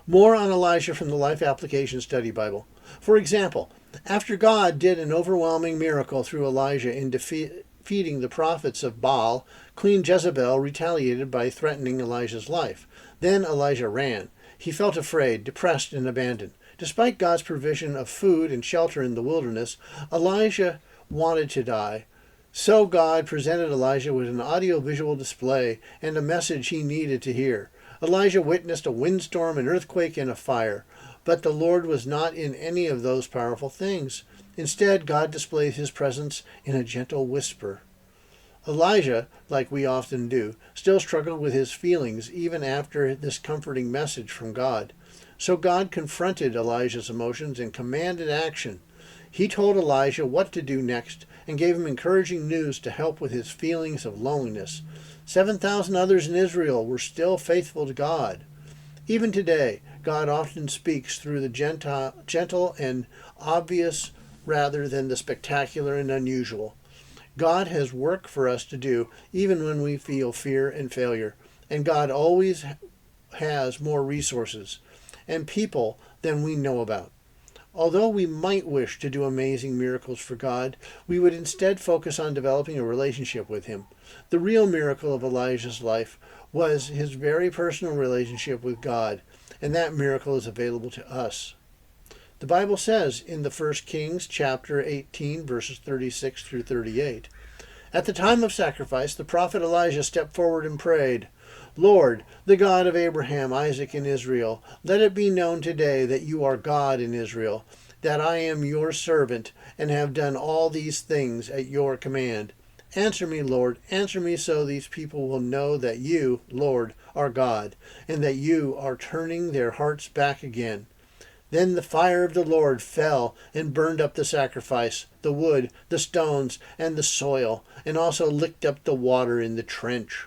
More on Elijah from the Life Application Study Bible. For example, after God did an overwhelming miracle through Elijah in defeating the prophets of Baal, Queen Jezebel retaliated by threatening Elijah's life. Then Elijah ran. He felt afraid, depressed, and abandoned. Despite God's provision of food and shelter in the wilderness, Elijah wanted to die. So God presented Elijah with an audio-visual display and a message he needed to hear. Elijah witnessed a windstorm, an earthquake, and a fire. But the Lord was not in any of those powerful things. Instead, God displayed his presence in a gentle whisper. Elijah, like we often do, still struggled with his feelings even after this comforting message from God. So God confronted Elijah's emotions and commanded action. He told Elijah what to do next and gave him encouraging news to help with his feelings of loneliness. 7,000 others in Israel were still faithful to God. Even today, God often speaks through the gentle and obvious rather than the spectacular and unusual. God has work for us to do even when we feel fear and failure, and God always has more resources and people than we know about. Although we might wish to do amazing miracles for God, we would instead focus on developing a relationship with him. The real miracle of Elijah's life was his very personal relationship with God, and that miracle is available to us. The Bible says in the 1 Kings chapter 18, verses 36 through 38, "At the time of sacrifice, the prophet Elijah stepped forward and prayed, 'Lord, the God of Abraham, Isaac, and Israel, let it be known today that you are God in Israel, that I am your servant and have done all these things at your command. Answer me, Lord, answer me so these people will know that you, Lord, are God, and that you are turning their hearts back again.' Then the fire of the Lord fell and burned up the sacrifice, the wood, the stones, and the soil, and also licked up the water in the trench."